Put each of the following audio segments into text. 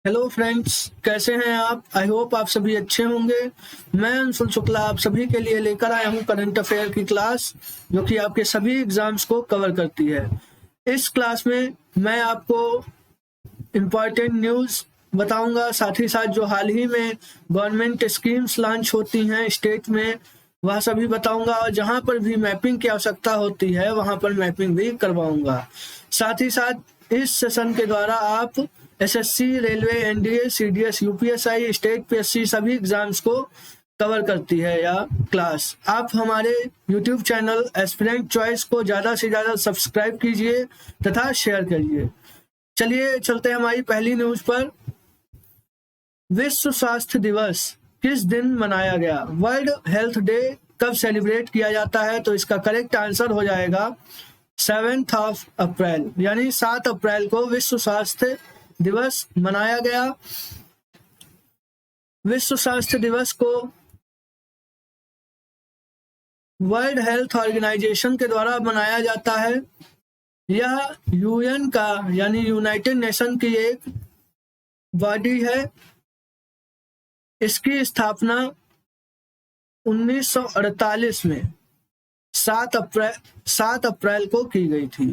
Hello friends, कैसे हैं आप? आई होप आप सभी अच्छे होंगे। मैं अंशुल शुक्ला आप सभी के लिए लेकर आया हूं करंट अफेयर की क्लास, जो कि आपके सभी एग्जाम्स को कवर करती है। इस क्लास में मैं आपको इम्पॉर्टेंट न्यूज़ बताऊंगा, साथ ही साथ जो हाल ही में गवर्नमेंट स्कीम्स लॉन्च होती हैं स्टेट में, वह सभी बताऊंगा, और जहां पर भी मैपिंग की आवश्यकता होती है वहां पर मैपिंग भी करवाऊंगा। साथ ही साथ इस सेशन के द्वारा आप SSC, railway, NDA, CDS, UPSI, state PSC सभी एग्जाम्स को कवर करती है यह क्लास। आप हमारे यूट्यूब चैनल एस्पिरेंट चॉइस को ज़्यादा से ज़्यादा सब्सक्राइब कीजिए तथा शेयर करिए। चलिए चलते हैं हमारी पहली न्यूज पर। विश्व स्वास्थ्य दिवस किस दिन मनाया गया? वर्ल्ड हेल्थ डे कब सेलिब्रेट किया जाता है? तो इसका करेक्ट आंसर हो जाएगा 7 अप्रैल, यानी 7 अप्रैल को विश्व स्वास्थ्य दिवस मनाया गया। विश्व स्वास्थ्य दिवस को वर्ल्ड हेल्थ ऑर्गेनाइजेशन के द्वारा मनाया जाता है। यह यूएन का यानी यूनाइटेड नेशन की एक बॉडी है। इसकी स्थापना 1948 में 7 अप्रैल को की गई थी,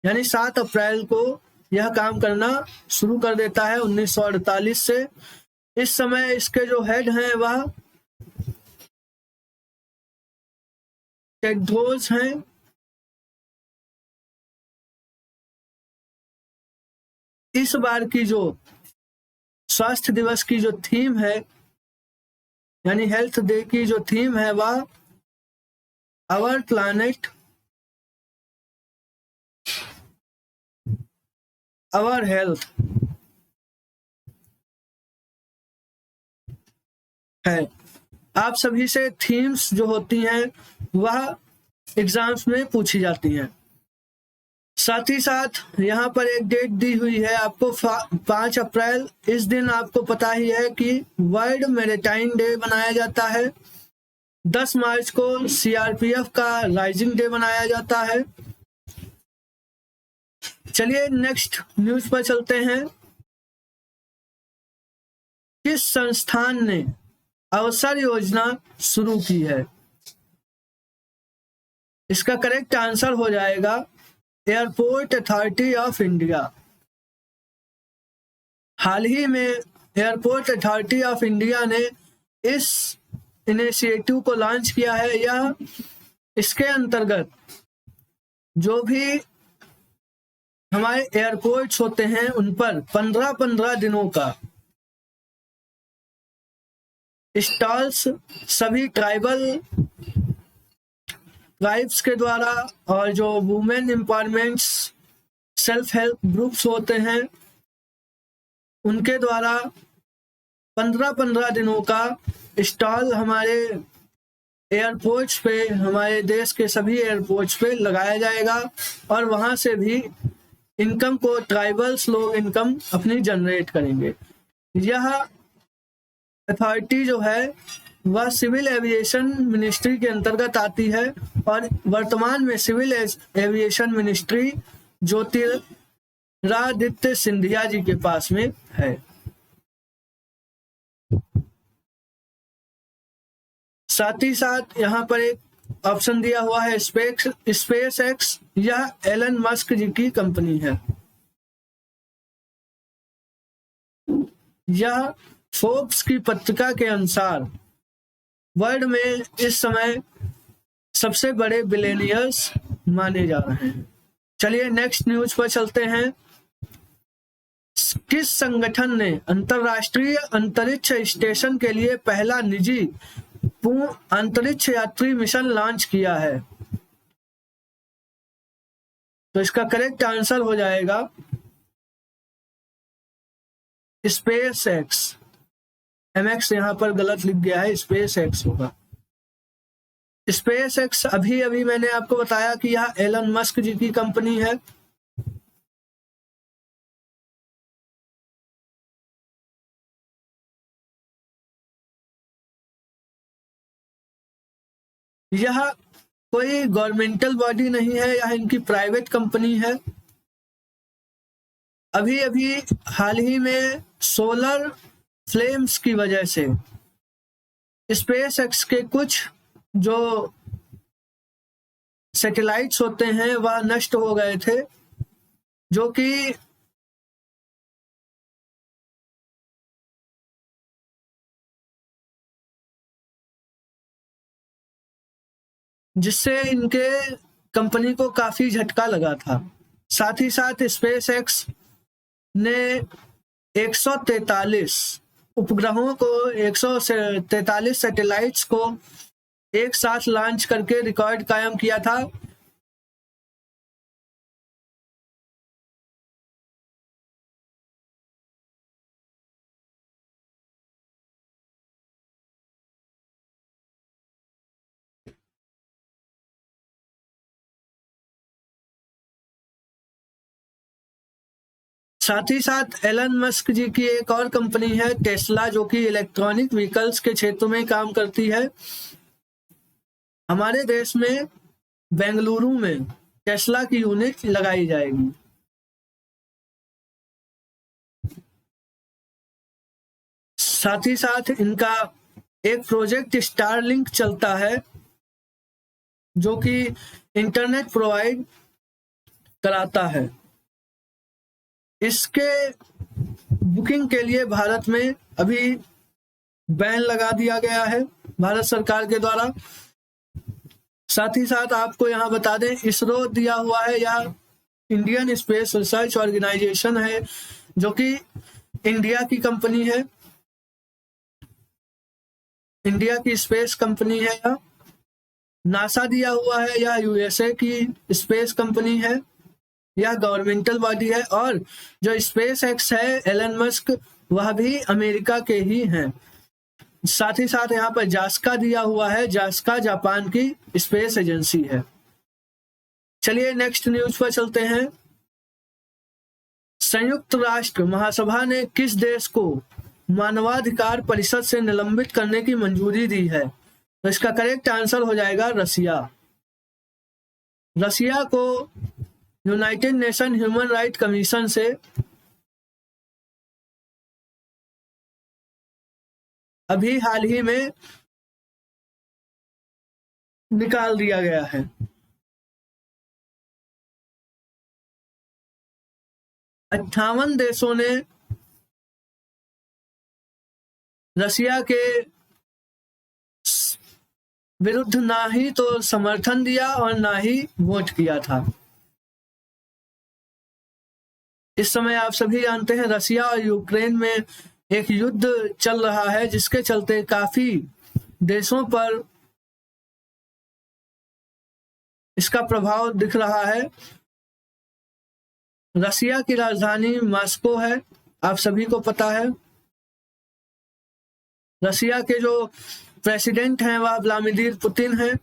यानी 7 अप्रैल को यह काम करना शुरू कर देता है 1948 से। इस समय इसके जो हेड हैं वह टेड्रोस हैं। इस बार की जो स्वास्थ्य दिवस की जो थीम है, यानी हेल्थ डे की जो थीम है, वह आवर प्लैनेट आवर हेल्थ है। आप सभी से थीम्स जो होती हैं वह एग्जाम्स में पूछी जाती हैं। साथ ही साथ यहाँ पर एक डेट दी हुई है आपको 5 अप्रैल। इस दिन आपको पता ही है कि वर्ल्ड मैरीटाइम डे मनाया जाता है। 10 मार्च को सीआरपीएफ का राइजिंग डे मनाया जाता है। चलिए नेक्स्ट न्यूज पर चलते हैं। किस संस्थान ने अवसर योजना शुरू की है? इसका करेक्ट आंसर हो जाएगा एयरपोर्ट अथॉरिटी ऑफ इंडिया। हाल ही में एयरपोर्ट अथॉरिटी ऑफ इंडिया ने इस इनिशिएटिव को लॉन्च किया है। यह इसके अंतर्गत जो भी हमारे एयरपोर्ट्स होते हैं उन पर 15-15 दिनों का स्टॉल्स सभी ट्राइब्स के द्वारा, और जो women empowerment self help groups होते हैं उनके द्वारा 15-15 दिनों का स्टॉल हमारे एयरपोर्ट्स पे, हमारे देश के सभी एयरपोर्ट्स पे लगाया जाएगा, और वहां से भी इनकम को ट्राइबल्स लोग इनकम अपनी जनरेट करेंगे। यह अथॉरिटी जो है वह सिविल एविएशन मिनिस्ट्री के अंतर्गत आती है, और वर्तमान में civil aviation ministry Jyotiraditya Scindia ji के पास में है। साथ ही साथ यहाँ पर एक ऑप्शन दिया हुआ है स्पेस एक्स। यह एलन मस्क जी की कंपनी है। यह फोर्ब्स की पत्रिका के अनुसार वर्ल्ड में इस समय सबसे बड़े बिलियनियर्स माने जा रहे हैं। चलिए नेक्स्ट न्यूज पर चलते हैं। किस संगठन ने अंतरराष्ट्रीय अंतरिक्ष स्टेशन के लिए पहला निजी पूर्ण अंतरिक्ष यात्री मिशन लॉन्च किया है? तो इसका करेक्ट आंसर हो जाएगा स्पेस एक्स। एमएक्स यहाँ पर गलत लिख गया है, स्पेस एक्स होगा। स्पेस एक्स अभी मैंने आपको बताया कि यह एलन मस्क जी की कंपनी है। यह कोई गवर्नमेंटल बॉडी नहीं है, यह इनकी प्राइवेट कंपनी है। अभी हाल ही में सोलर फ्लेम्स की वजह से स्पेस एक्स के कुछ जो सैटेलाइट्स होते हैं वह नष्ट हो गए थे, जो कि जिससे इनके कंपनी को काफी झटका लगा था। साथ ही साथ स्पेस एक्स ने 143 उपग्रहों को 143 सैटेलाइट्स को एक साथ लॉन्च करके रिकॉर्ड कायम किया था। साथ ही साथ एलन मस्क जी की एक और कंपनी है टेस्ला, जो कि इलेक्ट्रॉनिक व्हीकल्स के क्षेत्र में काम करती है। हमारे देश में बेंगलुरु में टेस्ला की यूनिट लगाई जाएगी। साथ ही साथ इनका एक प्रोजेक्ट स्टारलिंक चलता है, जो कि इंटरनेट प्रोवाइड कराता है। इसके बुकिंग के लिए भारत में अभी बैन लगा दिया गया है भारत सरकार के द्वारा। साथ ही साथ आपको यहाँ बता दें, इसरो दिया हुआ है, यह इंडियन स्पेस रिसर्च ऑर्गेनाइजेशन है, जो कि इंडिया की कंपनी है, इंडिया की स्पेस कंपनी है। यह नासा दिया हुआ है, यह यूएसए की स्पेस कंपनी है, यह गवर्नमेंटल बॉडी है। और जो स्पेस एक्स है एलन मस्क, वह भी अमेरिका के ही हैं। साथ ही साथ यहाँ पर जास्का दिया हुआ है, जास्का जापान की स्पेस एजेंसी है। चलिए नेक्स्ट न्यूज पर चलते हैं। संयुक्त राष्ट्र महासभा ने किस देश को मानवाधिकार परिषद से निलंबित करने की मंजूरी दी है? तो इसका करेक्ट आंसर हो जाएगा रसिया। रसिया को United nation human right commission से अभी हाल ही में निकाल दिया गया है। अट्ठावन देशों ने रसिया के विरुद्ध ना ही तो समर्थन दिया और ना ही वोट किया था। इस समय आप सभी जानते हैं रसिया और यूक्रेन में एक युद्ध चल रहा है, जिसके चलते काफी देशों पर इसका प्रभाव दिख रहा है। रसिया की राजधानी मॉस्को है, आप सभी को पता है। रसिया के जो प्रेसिडेंट हैं वह व्लादिमीर पुतिन हैं।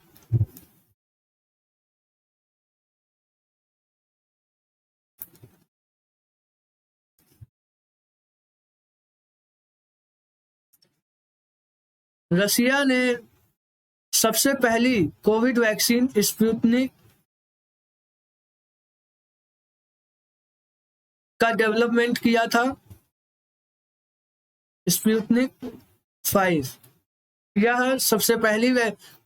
रसिया ने सबसे पहली कोविड वैक्सीन स्पुतनिक का डेवलपमेंट किया था। स्पुतनिक 5 यह सबसे पहली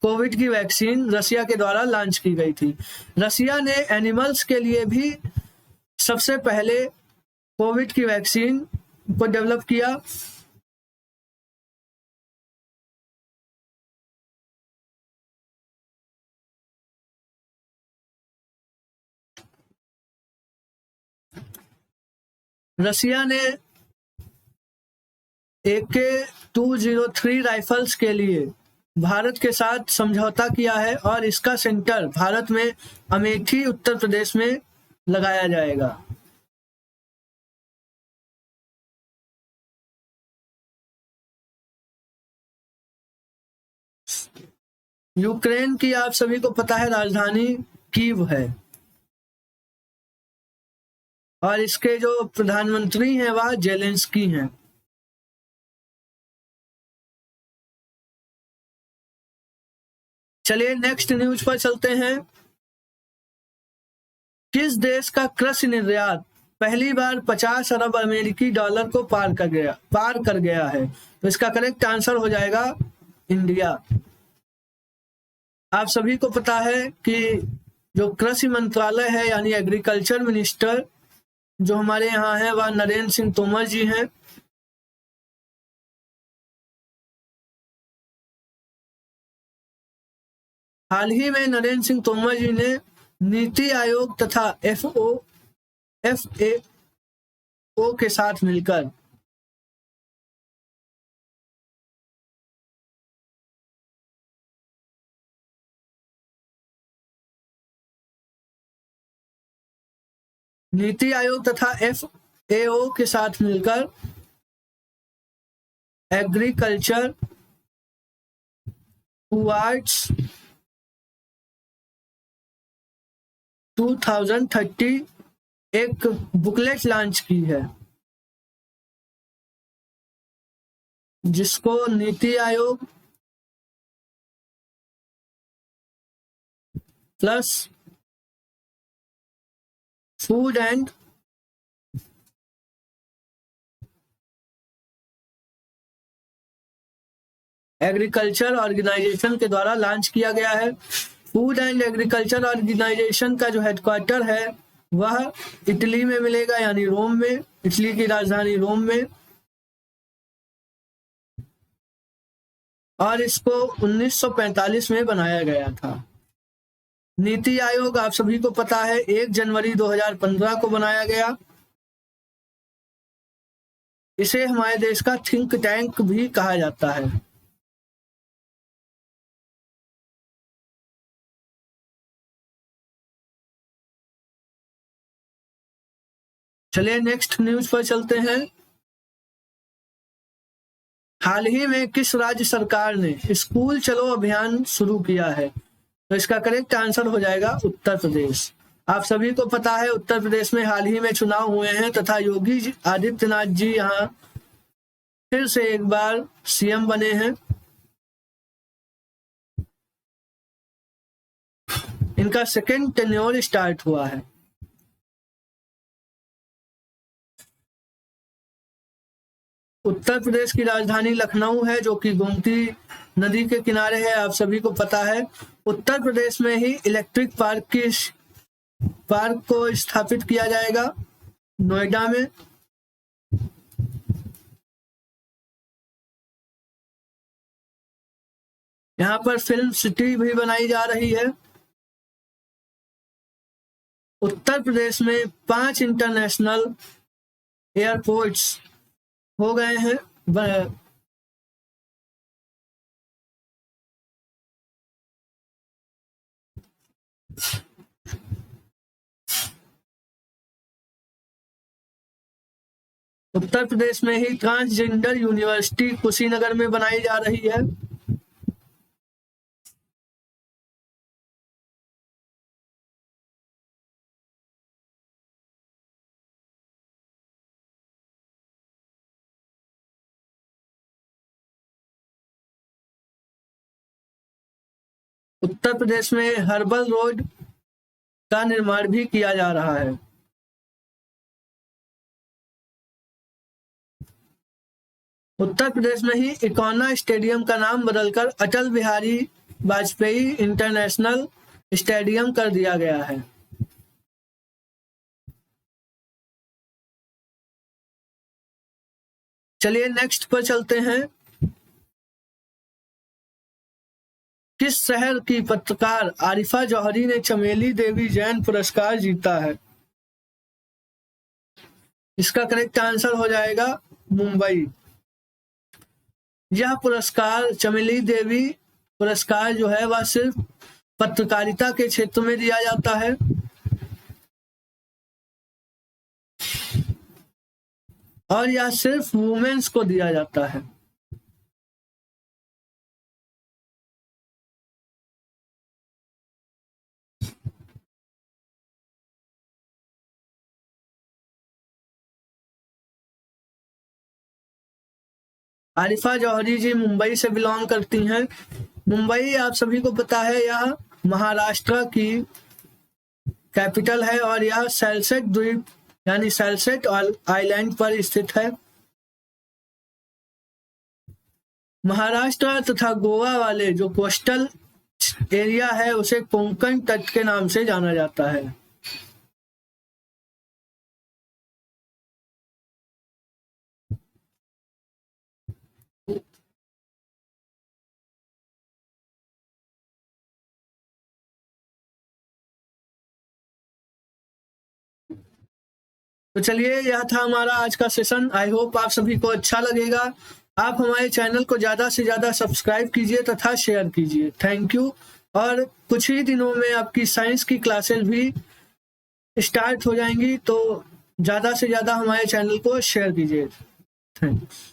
कोविड की वैक्सीन रसिया के द्वारा लॉन्च की गई थी। रसिया ने एनिमल्स के लिए भी सबसे पहले कोविड की वैक्सीन को डेवलप किया। रसिया ने AK-203 राइफल्स के लिए भारत के साथ समझौता किया है और इसका सेंटर भारत में अमेठी उत्तर प्रदेश में लगाया जाएगा। यूक्रेन की आप सभी को पता है राजधानी कीव है और इसके जो प्रधानमंत्री हैं वह जेलेंस्की हैं। चलिए नेक्स्ट न्यूज पर चलते हैं। किस देश का कृषि निर्यात पहली बार 50 अरब अमेरिकी डॉलर को पार कर गया है। तो इसका करेक्ट आंसर हो जाएगा इंडिया। आप सभी को पता है कि जो कृषि मंत्रालय है यानी एग्रीकल्चर मिनिस्टर जो हमारे यहाँ है वह नरेंद्र सिंह तोमर जी हैं। हाल ही में नरेंद्र सिंह तोमर जी ने नीति आयोग तथा FAO के साथ मिलकर नीति आयोग तथा FAO के साथ मिलकर एग्रीकल्चर टुवर्ड्स 2030 एक बुकलेट लॉन्च की है जिसको NITI Aayog plus food and agriculture organisation के द्वारा लॉन्च किया गया है। फूड एंड एग्रीकल्चर ऑर्गेनाइजेशन का जो हेडक्वार्टर है वह इटली में मिलेगा यानी रोम में, इटली की राजधानी रोम में। और इसको 1945 में बनाया गया था। नीति आयोग आप सभी को पता है 1 जनवरी 2015 को बनाया गया। इसे हमारे देश का थिंक टैंक भी कहा जाता है। चलिए नेक्स्ट न्यूज पर चलते हैं। हाल ही में किस राज्य सरकार ने स्कूल चलो अभियान शुरू किया है? तो इसका करेक्ट आंसर हो जाएगा उत्तर प्रदेश। आप सभी को पता है उत्तर प्रदेश में हाल ही में चुनाव हुए हैं तथा योगी आदित्यनाथ जी यहाँ फिर से एक बार CM बने हैं। इनका सेकेंड टेन्योर स्टार्ट हुआ है। उत्तर प्रदेश की राजधानी लखनऊ है जो कि गोमती नदी के किनारे है। आप सभी को पता है उत्तर प्रदेश में ही इलेक्ट्रिक पार्क को स्थापित किया जाएगा नोएडा में। यहाँ पर फिल्म सिटी भी बनाई जा रही है। उत्तर प्रदेश में 5 इंटरनेशनल एयरपोर्ट्स हो गए हैं। उत्तर प्रदेश में ही ट्रांसजेंडर यूनिवर्सिटी कुशीनगर में बनाई जा रही है। उत्तर प्रदेश में हर्बल रोड का निर्माण भी किया जा रहा है। उत्तर प्रदेश में ही इकोना स्टेडियम का नाम बदलकर अटल बिहारी वाजपेयी इंटरनेशनल स्टेडियम कर दिया गया है। चलिए नेक्स्ट पर चलते हैं। किस शहर की पत्रकार आरिफा जौहरी ने चमेली देवी जैन पुरस्कार जीता है? इसका करेक्ट आंसर हो जाएगा मुंबई। यह पुरस्कार चमेली देवी पुरस्कार जो है वह सिर्फ पत्रकारिता के क्षेत्र में दिया जाता है। और यह सिर्फ वुमेन्स को दिया जाता है। आरिफा जौहरी जी मुंबई से बिलोंग करती हैं। मुंबई आप सभी को पता है यह महाराष्ट्र की कैपिटल है और यह सेल्सेट द्वीप यानी सैलसेट आइलैंड पर स्थित है। महाराष्ट्र तथा गोवा वाले जो कोस्टल एरिया है उसे कोंकण तट के नाम से जाना जाता है। तो चलिए, यह था हमारा आज का सेशन। आई होप आप सभी को अच्छा लगेगा। आप हमारे चैनल को ज़्यादा से ज़्यादा सब्सक्राइब कीजिए तथा शेयर कीजिए। Thank you. और कुछ ही दिनों में आपकी साइंस की क्लासेस भी स्टार्ट हो जाएंगी, तो ज़्यादा से ज़्यादा हमारे चैनल को शेयर कीजिए। थैंक्स।